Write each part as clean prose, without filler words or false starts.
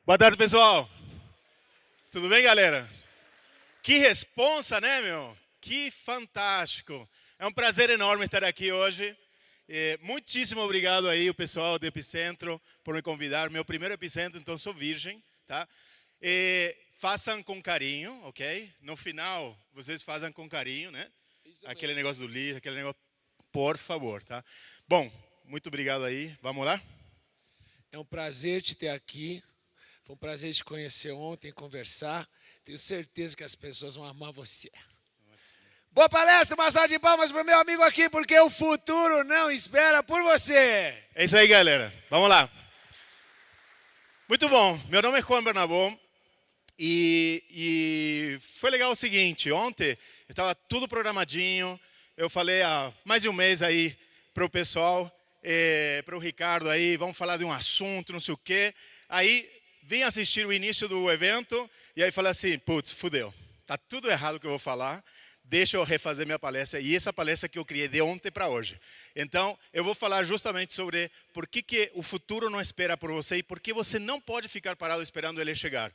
Boa tarde, pessoal. Tudo bem, galera? Que responsa, né, meu? Que fantástico. É um prazer enorme estar aqui hoje. Muitíssimo obrigado aí, o pessoal do Epicentro, por me convidar. Meu primeiro Epicentro, então sou virgem, tá? Façam com carinho, ok? No final, vocês fazem com carinho, né? Aquele negócio do livro, aquele negócio, por favor, tá? Bom, muito obrigado aí. Vamos lá? É um prazer te ter aqui. Foi um prazer te conhecer ontem, conversar. Tenho certeza que as pessoas vão amar você. Boa palestra, uma salva de palmas para o meu amigo aqui, porque o futuro não espera por você. É isso aí, galera. Vamos lá. Muito bom. Meu nome é Juan Bernabó. E foi legal o seguinte. Ontem estava tudo programadinho. Eu falei há mais de um mês aí para o pessoal, para o Ricardo aí, vamos falar de um assunto, não sei o quê. Aí vim assistir o início do evento e aí falei assim, putz, fudeu. Tá tudo errado o que eu vou falar. Deixa eu refazer minha palestra. E essa palestra que eu criei de ontem para hoje. Então, eu vou falar justamente sobre por que o futuro não espera por você e por que você não pode ficar parado esperando ele chegar.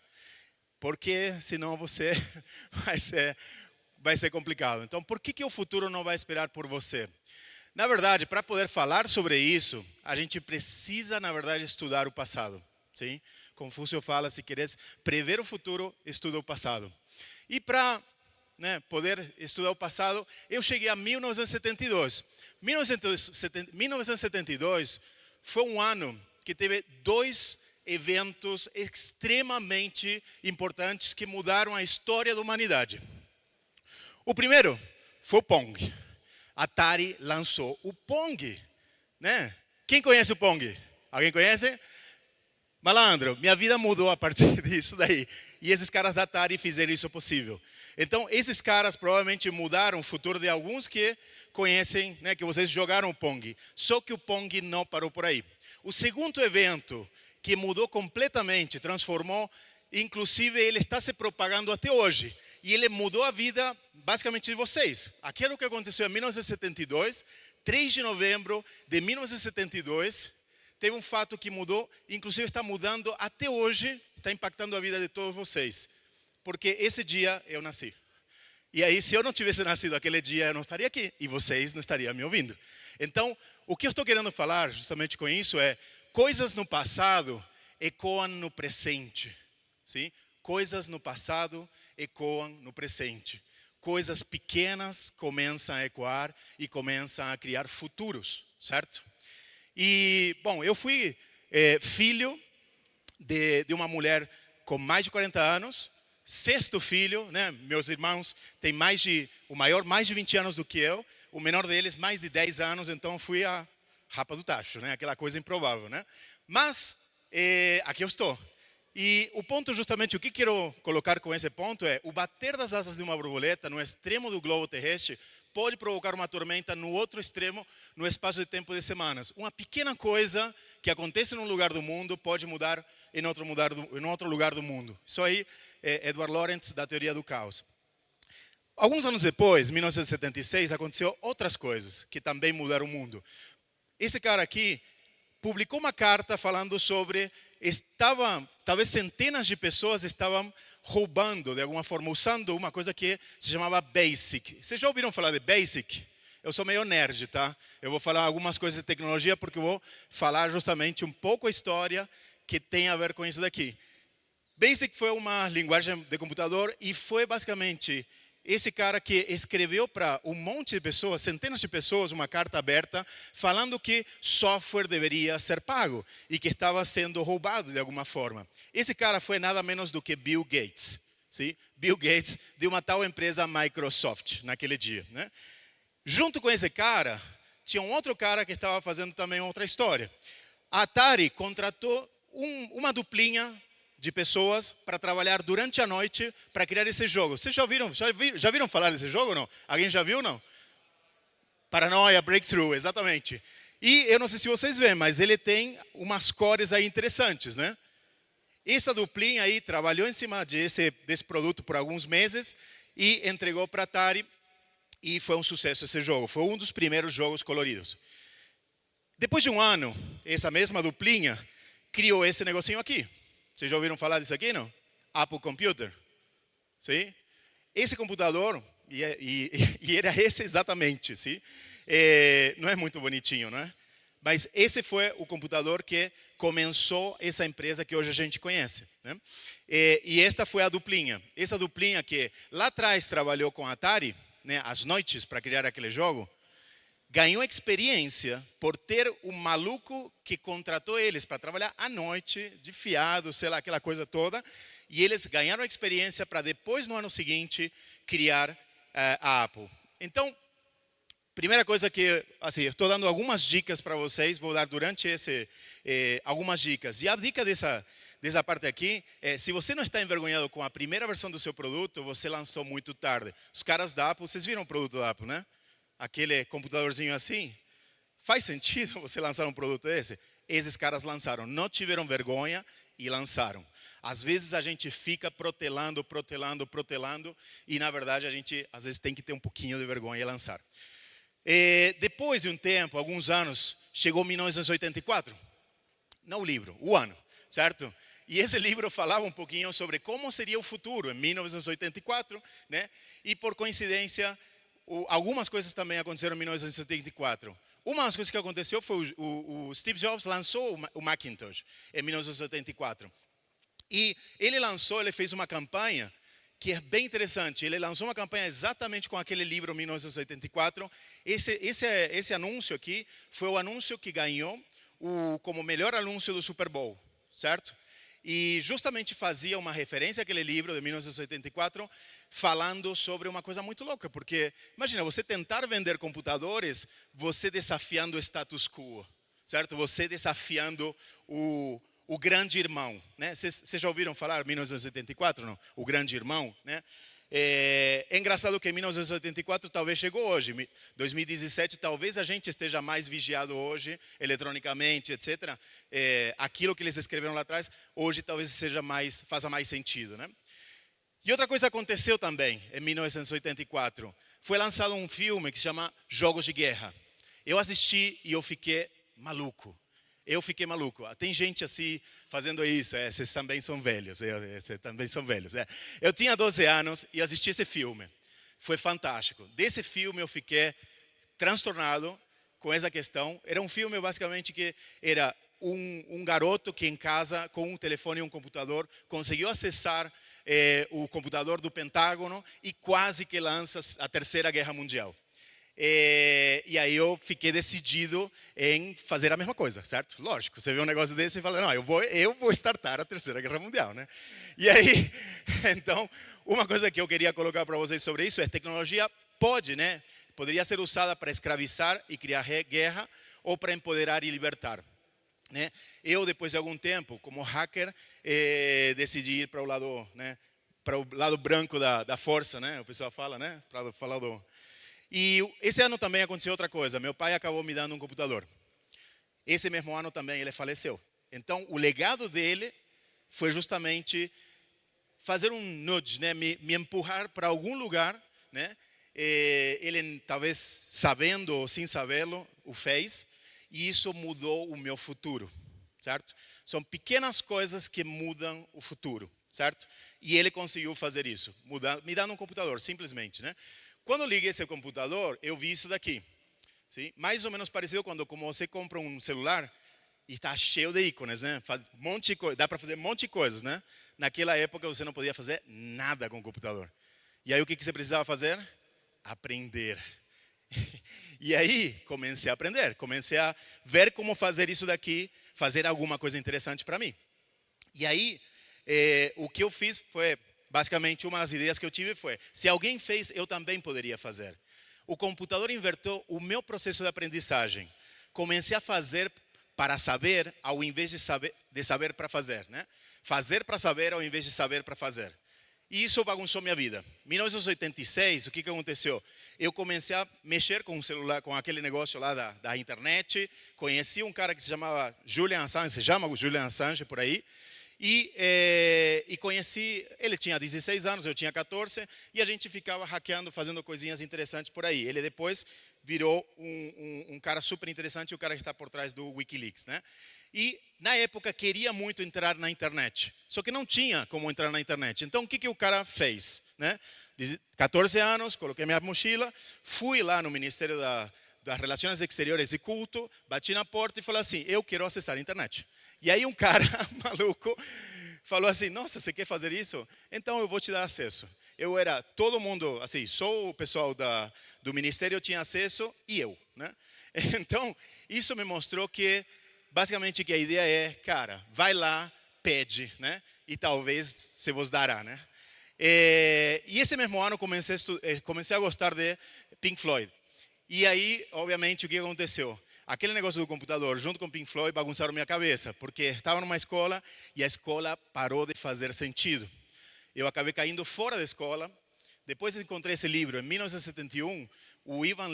Porque senão você vai ser complicado. Então, por que o futuro não vai esperar por você? Na verdade, para poder falar sobre isso, a gente precisa, na verdade, estudar o passado. Sim? Confúcio fala, se queres prever o futuro, estuda o passado. E para poder estudar o passado, eu cheguei a 1972. 1972 foi um ano que teve dois eventos extremamente importantes que mudaram a história da humanidade. O primeiro foi o Pong. Atari lançou o Pong, né? Quem conhece o Pong? Alguém conhece? Malandro, minha vida mudou a partir disso daí. E esses caras da Atari fizeram isso possível. Então, esses caras provavelmente mudaram o futuro de alguns que conhecem, né, que vocês jogaram o Pong. Só que o Pong não parou por aí. O segundo evento que mudou completamente, transformou, inclusive ele está se propagando até hoje. E ele mudou a vida, basicamente, de vocês. Aquilo que aconteceu em 1972, 3 de novembro de 1972, teve um fato que mudou, inclusive está mudando até hoje, está impactando a vida de todos vocês. Porque esse dia eu nasci. E aí, se eu não tivesse nascido aquele dia, eu não estaria aqui. E vocês não estariam me ouvindo. Então, o que eu estou querendo falar justamente com isso é, coisas no passado ecoam no presente. Sim? Coisas no passado ecoam no presente. Coisas pequenas começam a ecoar e começam a criar futuros, certo? E, bom, eu fui filho de uma mulher com mais de 40 anos, sexto filho, né? Meus irmãos têm o maior mais de 20 anos do que eu, o menor deles mais de 10 anos, então fui a rapa do tacho, né? Aquela coisa improvável, né? Mas aqui eu estou. E o ponto justamente, o que quero colocar com esse ponto é, o bater das asas de uma borboleta no extremo do globo terrestre pode provocar uma tormenta no outro extremo, no espaço de tempo de semanas. Uma pequena coisa que acontece num lugar do mundo pode mudar em outro lugar do mundo. Isso aí é Edward Lorenz, da teoria do caos. Alguns anos depois, 1976, aconteceu outras coisas que também mudaram o mundo. Esse cara aqui publicou uma carta falando sobre, talvez centenas de pessoas estavam roubando, de alguma forma, usando uma coisa que se chamava BASIC. Vocês já ouviram falar de BASIC? Eu sou meio nerd, tá? Eu vou falar algumas coisas de tecnologia porque eu vou falar justamente um pouco a história que tem a ver com isso daqui. BASIC foi uma linguagem de computador e foi basicamente esse cara que escreveu para um monte de pessoas, centenas de pessoas, uma carta aberta, falando que software deveria ser pago e que estava sendo roubado de alguma forma. Esse cara foi nada menos do que Bill Gates. Sim? Bill Gates de uma tal empresa Microsoft, naquele dia. Né? Junto com esse cara, tinha um outro cara que estava fazendo também outra história. A Atari contratou uma duplinha de pessoas para trabalhar durante a noite para criar esse jogo. Vocês já viram falar desse jogo ou não? Alguém já viu ou não? Paranoia, Breakthrough, exatamente. E eu não sei se vocês veem, mas ele tem umas cores aí interessantes, né? Essa duplinha aí trabalhou em cima desse produto por alguns meses e entregou para a Atari e foi um sucesso esse jogo. Foi um dos primeiros jogos coloridos. Depois de um ano, essa mesma duplinha criou esse negocinho aqui. Vocês já ouviram falar disso aqui, não? Apple Computer. Sim? Esse computador, e era esse exatamente, sim? Não é muito bonitinho, não é? Mas esse foi o computador que começou essa empresa que hoje a gente conhece, né? E esta foi a duplinha. Essa duplinha que lá atrás trabalhou com a Atari, né, às noites para criar aquele jogo, ganhou experiência por ter um maluco que contratou eles para trabalhar à noite, de fiado, sei lá, aquela coisa toda. E eles ganharam experiência para depois, no ano seguinte, criar a Apple. Então, primeira coisa que, assim, estou dando algumas dicas para vocês, vou dar durante algumas dicas. E a dica dessa parte aqui é, se você não está envergonhado com a primeira versão do seu produto, você lançou muito tarde. Os caras da Apple, vocês viram o produto da Apple, né? Aquele computadorzinho assim. Faz sentido você lançar um produto desse? Esses caras lançaram, não tiveram vergonha e lançaram. Às vezes a gente fica protelando, e na verdade a gente às vezes tem que ter um pouquinho de vergonha e lançar. Depois de um tempo, alguns anos, chegou 1984. Não o livro, o ano, certo? E esse livro falava um pouquinho sobre como seria o futuro em 1984, né? E por coincidência, algumas coisas também aconteceram em 1984. Uma das coisas que aconteceu foi o Steve Jobs lançou o Macintosh em 1984. E ele fez uma campanha que é bem interessante. Ele lançou uma campanha exatamente com aquele livro 1984. Esse anúncio aqui foi o anúncio que ganhou como melhor anúncio do Super Bowl, certo? E justamente fazia uma referência àquele livro de 1984, falando sobre uma coisa muito louca, porque imagina, você tentar vender computadores, você desafiando o status quo, certo? Você desafiando o grande irmão, né? Vocês já ouviram falar 1984, não? O grande irmão, né? É engraçado que 1984 talvez chegou hoje, 2017 talvez a gente esteja mais vigiado hoje, eletronicamente, etc. Aquilo que eles escreveram lá atrás, hoje talvez faça mais sentido, né? E outra coisa aconteceu também em 1984, foi lançado um filme que se chama Jogos de Guerra. Eu assisti e eu fiquei maluco. Tem gente assim fazendo isso. Vocês também são velhos. Eu tinha 12 anos e assisti esse filme. Foi fantástico. Desse filme eu fiquei transtornado com essa questão. Era um filme basicamente que era um garoto que em casa, com um telefone e um computador, conseguiu acessar o computador do Pentágono e quase que lança a Terceira Guerra Mundial. E aí eu fiquei decidido em fazer a mesma coisa, certo? Lógico, você vê um negócio desse e fala, não, eu vou startar a Terceira Guerra Mundial, né? E aí, então, uma coisa que eu queria colocar para vocês sobre isso é tecnologia poderia ser usada para escravizar e criar guerra ou para empoderar e libertar, né? Eu, depois de algum tempo, como hacker, decidi ir para o lado, né, para o lado branco da força, né? O pessoal fala, né? Para falar do... E esse ano também aconteceu outra coisa. Meu pai acabou me dando um computador. Esse mesmo ano também ele faleceu. Então, o legado dele foi justamente fazer um nudge, né? Me empurrar para algum lugar, né? Ele, talvez sabendo ou sem sabê-lo, o fez. E isso mudou o meu futuro, certo? São pequenas coisas que mudam o futuro, certo? E ele conseguiu fazer isso, me dando um computador, simplesmente, né? Quando eu liguei esse computador, eu vi isso daqui. Sim? Mais ou menos parecido como você compra um celular e está cheio de ícones, né? Dá para fazer um monte de coisas, né? Naquela época você não podia fazer nada com o computador. E aí o que você precisava fazer? Aprender. E aí comecei a aprender, comecei a ver como fazer isso daqui, fazer alguma coisa interessante para mim. E aí o que eu fiz foi... Basicamente, uma das ideias que eu tive foi, se alguém fez, eu também poderia fazer. O computador inverteu o meu processo de aprendizagem. Comecei a fazer para saber, ao invés de saber para fazer, né? Fazer para saber, ao invés de saber para fazer. E isso bagunçou minha vida. Em 1986, o que aconteceu? Eu comecei a mexer com o celular, com aquele negócio lá da internet. Conheci um cara que se chamava Julian Assange por aí. E conheci, ele tinha 16 anos, eu tinha 14, e a gente ficava hackeando, fazendo coisinhas interessantes por aí. Ele depois virou um cara super interessante, o cara que está por trás do Wikileaks, né? e na época queria muito entrar na internet, só que não tinha como entrar na internet. Então o que o cara fez, né? 14 anos, coloquei minha mochila, fui lá no Ministério das Relações Exteriores e Culto, bati na porta e falei assim, eu quero acessar a internet. E aí um cara maluco falou assim, nossa, você quer fazer isso? Então eu vou te dar acesso. Eu era todo mundo, assim, só o pessoal do ministério tinha acesso e eu, né? Então isso me mostrou que, basicamente, que a ideia é, cara, vai lá, pede, né? E talvez se vos dará, né? E esse mesmo ano comecei a gostar de Pink Floyd. E aí, obviamente, o que aconteceu? Aquele negócio do computador, junto com Pink Floyd, bagunçaram minha cabeça, porque estava numa escola e a escola parou de fazer sentido. Eu acabei caindo fora da escola. Depois encontrei esse livro, em 1971, o Ivan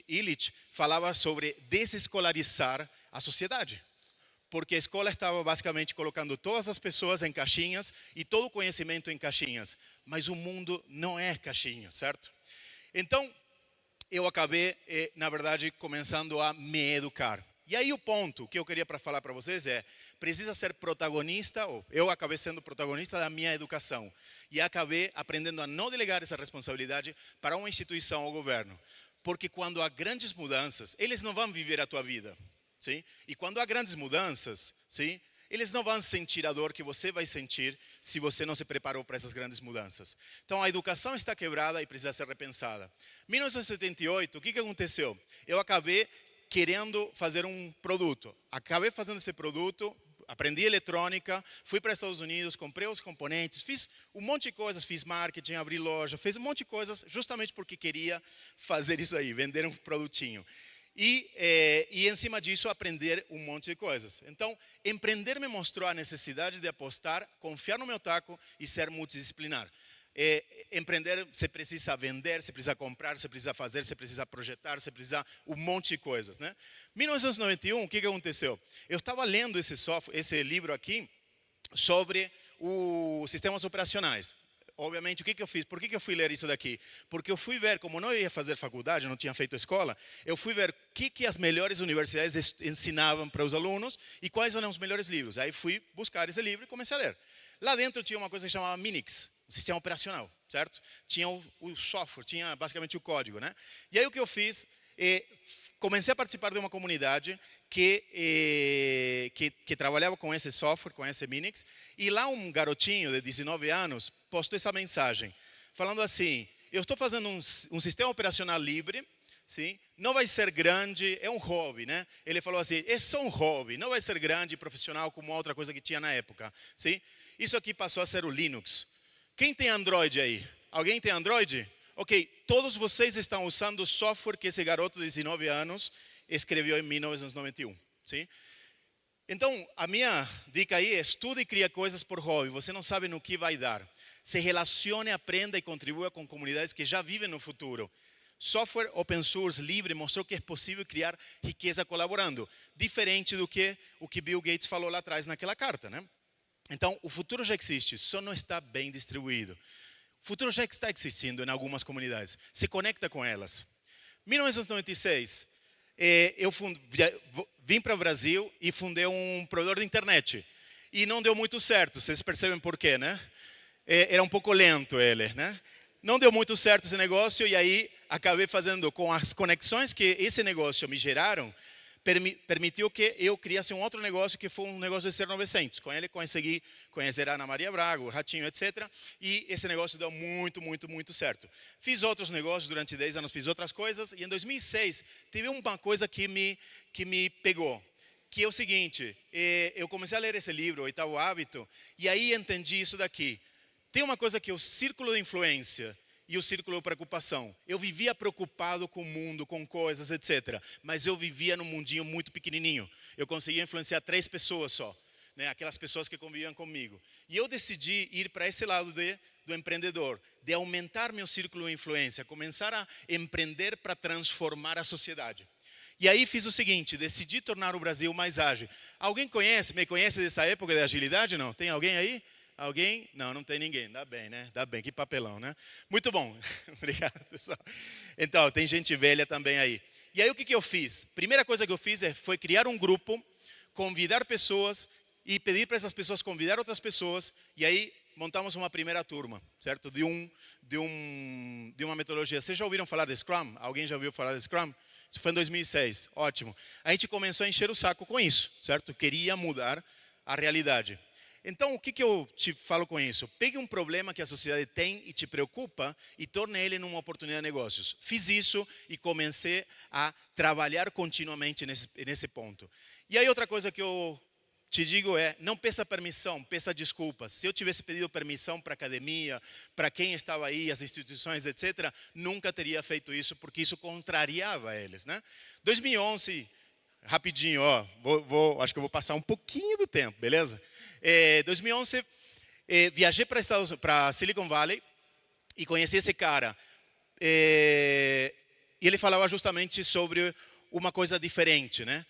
Illich falava sobre desescolarizar a sociedade. Porque a escola estava basicamente colocando todas as pessoas em caixinhas e todo o conhecimento em caixinhas. Mas o mundo não é caixinha, certo? Então, eu acabei, na verdade, começando a me educar. E aí o ponto que eu queria falar para vocês é, precisa ser protagonista, ou eu acabei sendo protagonista da minha educação. E acabei aprendendo a não delegar essa responsabilidade para uma instituição ou governo. Porque quando há grandes mudanças, eles não vão viver a tua vida. Sim? E quando há grandes mudanças, sim, eles não vão sentir a dor que você vai sentir se você não se preparou para essas grandes mudanças. Então a educação está quebrada e precisa ser repensada. Em 1978, o que aconteceu? Eu acabei querendo fazer um produto. Acabei fazendo esse produto, aprendi eletrônica, fui para os Estados Unidos, comprei os componentes, fiz um monte de coisas, fiz marketing, abri loja, fiz um monte de coisas justamente porque queria fazer isso aí, vender um produtinho. E em cima disso, aprender um monte de coisas. Então, empreender me mostrou a necessidade de apostar, confiar no meu taco e ser multidisciplinar. Empreender, você precisa vender, você precisa comprar, você precisa fazer, você precisa projetar, você precisa um monte de coisas, né? Em 1991, o que aconteceu? Eu estava lendo esse livro aqui sobre os sistemas operacionais. Obviamente, o que eu fiz? Por que eu fui ler isso daqui? Porque eu fui ver, como não ia fazer faculdade, não tinha feito escola, eu fui ver o que as melhores universidades ensinavam para os alunos e quais eram os melhores livros. Aí fui buscar esse livro e comecei a ler. Lá dentro tinha uma coisa que chamava Minix, o sistema operacional, certo? Tinha o software, tinha basicamente o código, né? E aí o que eu fiz? Comecei a participar de uma comunidade que trabalhava com esse software, com esse Minix, e lá um garotinho de 19 anos postou essa mensagem, falando assim, eu estou fazendo um sistema operacional livre, sim? Não vai ser grande, é um hobby, né? Ele falou assim, é só um hobby, não vai ser grande e profissional como outra coisa que tinha na época, sim? Isso aqui passou a ser o Linux. Quem tem Android aí? Alguém tem Android? Ok, todos vocês estão usando o software que esse garoto de 19 anos escreveu em 1991. Sim? Então, a minha dica aí é estude e crie coisas por hobby. Você não sabe no que vai dar. Se relacione, aprenda e contribua com comunidades que já vivem no futuro. Software open source livre mostrou que é possível criar riqueza colaborando. Diferente do que o que Bill Gates falou lá atrás naquela carta, né? Então, o futuro já existe, só não está bem distribuído. O futuro já está existindo em algumas comunidades. Se conecta com elas. Em 1996, eu vim para o Brasil e fundei um provedor de internet. E não deu muito certo, vocês percebem por quê, né? Era um pouco lento ele, né? Não deu muito certo esse negócio e aí acabei fazendo com as conexões que esse negócio me geraram, permitiu que eu criasse um outro negócio que foi um negócio de ser 900. Com ele consegui conhecer a Ana Maria Braga, o Ratinho, etc. E esse negócio deu muito, muito, muito certo. Fiz outros negócios durante 10 anos, fiz outras coisas. E em 2006, teve uma coisa que me pegou. Que é o seguinte, eu comecei a ler esse livro, O Oitavo Hábito, e aí entendi isso daqui. Tem uma coisa que é o círculo de influência e o círculo de preocupação. Eu vivia preocupado com o mundo, com coisas, etc. Mas eu vivia num mundinho muito pequenininho. Eu conseguia influenciar 3 pessoas só, né? Aquelas pessoas que conviviam comigo. E eu decidi ir para esse lado do empreendedor, de aumentar meu círculo de influência, começar a empreender para transformar a sociedade. E aí fiz o seguinte, decidi tornar o Brasil mais ágil. Alguém me conhece dessa época de agilidade? Não? Tem alguém aí? Alguém? Não, não tem ninguém. Dá bem, né? Dá bem, que papelão, né? Muito bom. Obrigado, pessoal. Então, tem gente velha também aí. E aí o que eu fiz? Primeira coisa que eu fiz foi criar um grupo convidar pessoas e pedir para essas pessoas convidar outras pessoas. E aí montamos uma primeira turma, certo? De uma metodologia. Vocês já ouviram falar de Scrum? Alguém já ouviu falar de Scrum? Isso foi em 2006, ótimo. A gente começou a encher o saco com isso, certo? Queria mudar a realidade. Então, o que eu te falo com isso? Pegue um problema que a sociedade tem e te preocupa e torne ele numa oportunidade de negócios. Fiz isso e comecei a trabalhar continuamente nesse ponto. E aí outra coisa que eu te digo é, não peça permissão, peça desculpas. Se eu tivesse pedido permissão para a academia, para quem estava aí, as instituições, etc., nunca teria feito isso, porque isso contrariava eles, né? 2011, rapidinho, acho que eu vou passar um pouquinho do tempo, beleza? 2011, viajei para Silicon Valley e conheci esse cara. E ele falava justamente sobre uma coisa diferente, né?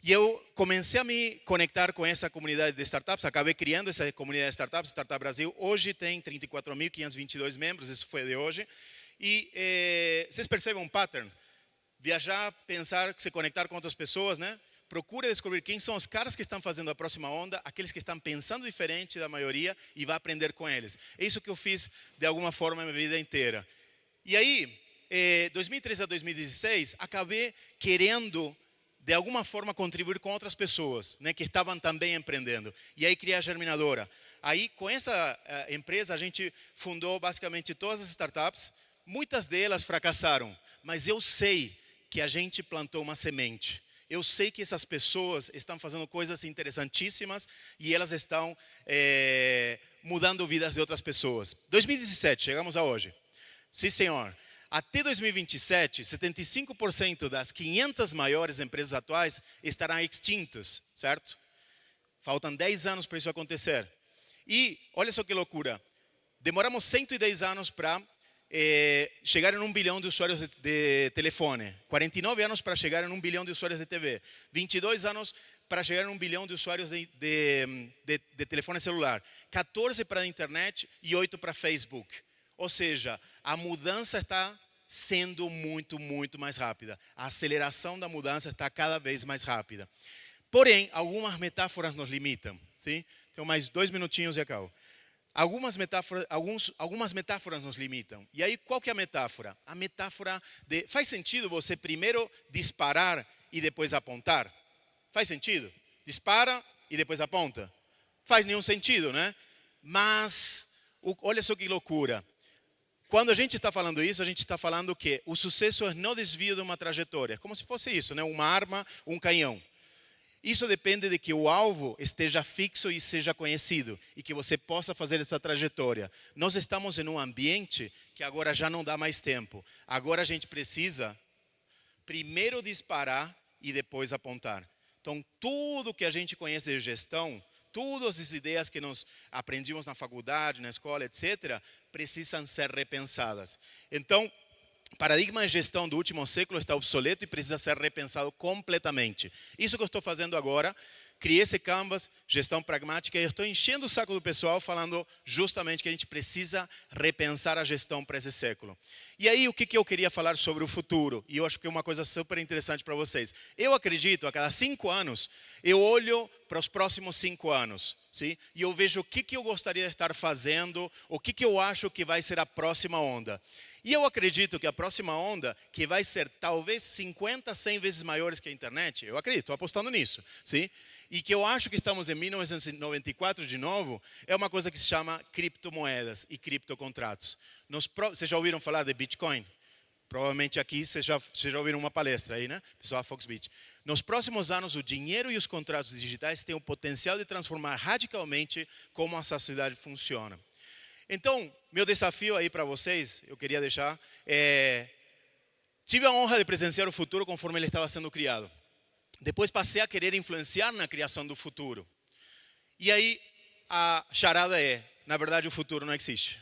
E eu comecei a me conectar com essa comunidade de startups, acabei criando essa comunidade de startups, Startup Brasil. Hoje tem 34.522 membros, isso foi de hoje. E vocês percebem um pattern? Viajar, pensar, se conectar com outras pessoas, né? Procure descobrir quem são os caras que estão fazendo a próxima onda, aqueles que estão pensando diferente da maioria e vá aprender com eles. É isso que eu fiz de alguma forma a minha vida inteira. E aí, 2013 a 2016, acabei querendo de alguma forma contribuir com outras pessoas, né, que estavam também empreendendo. E aí criei a Germinadora. Aí com essa empresa a gente fundou basicamente todas as startups. Muitas delas fracassaram, mas eu sei que a gente plantou uma semente. Eu sei que essas pessoas estão fazendo coisas interessantíssimas e elas estão mudando vidas de outras pessoas. 2017, chegamos a hoje. Sim, senhor. Até 2027, 75% das 500 maiores empresas atuais estarão extintas, certo? Faltam 10 anos para isso acontecer. E, olha só que loucura, demoramos 110 anos para chegar em 1 bilhão de usuários de telefone, 49 anos para chegar em 1 bilhão de usuários de TV, 22 anos para chegar em 1 bilhão de usuários de telefone celular, 14 para a internet e 8 para Facebook. Ou seja, a mudança está sendo muito, muito mais rápida. A aceleração da mudança está cada vez mais rápida. Porém, algumas metáforas nos limitam. Sim? Tenho mais 2 minutinhos e acabo. Algumas metáforas nos limitam. E aí, qual que é a metáfora? A metáfora de... Faz sentido você primeiro disparar e depois apontar? Faz sentido? Dispara e depois aponta? Faz nenhum sentido, né? Mas, olha só que loucura. Quando a gente está falando isso, a gente está falando que o sucesso é no desvio de uma trajetória. Como se fosse isso, né? Uma arma, um canhão. Isso depende de que o alvo esteja fixo e seja conhecido. E que você possa fazer essa trajetória. Nós estamos em um ambiente que agora já não dá mais tempo. Agora a gente precisa primeiro disparar e depois apontar. Então, tudo que a gente conhece de gestão, todas as ideias que nós aprendimos na faculdade, na escola, etc., precisam ser repensadas. Então, o paradigma de gestão do último século está obsoleto e precisa ser repensado completamente. Isso que eu estou fazendo agora, criei esse canvas, gestão pragmática, e eu estou enchendo o saco do pessoal falando justamente que a gente precisa repensar a gestão para esse século. E aí, o que eu queria falar sobre o futuro? E eu acho que é uma coisa super interessante para vocês. Eu acredito, a cada 5 anos, eu olho para os próximos 5 anos. Sim? E eu vejo o que eu gostaria de estar fazendo, o que eu acho que vai ser a próxima onda. E eu acredito que a próxima onda, que vai ser talvez 50, 100 vezes maiores que a internet, eu acredito, estou apostando nisso. Sim? E que eu acho que estamos em 1994 de novo, é uma coisa que se chama criptomoedas e criptocontratos. Vocês já ouviram falar de Bitcoin? Provavelmente aqui vocês já ouviram uma palestra aí, né? Pessoal da Foxbit. Nos próximos anos, o dinheiro e os contratos digitais têm o potencial de transformar radicalmente como a sociedade funciona. Então, meu desafio aí para vocês, eu queria deixar, tive a honra de presenciar o futuro conforme ele estava sendo criado. Depois passei a querer influenciar na criação do futuro. E aí, a charada é, na verdade, o futuro não existe.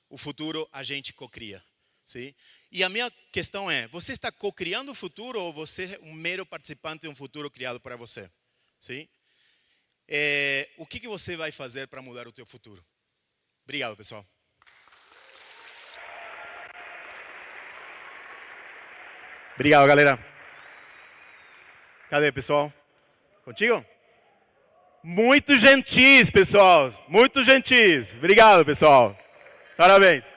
O futuro a gente cocria. Sim? E a minha questão é, você está co-criando o futuro ou você é um mero participante de um futuro criado para você? Sim? O que você vai fazer para mudar o teu futuro? Obrigado, pessoal. Obrigado, galera. Cadê, pessoal? Contigo? Muito gentis, pessoal. Muito gentis. Obrigado, pessoal. Parabéns.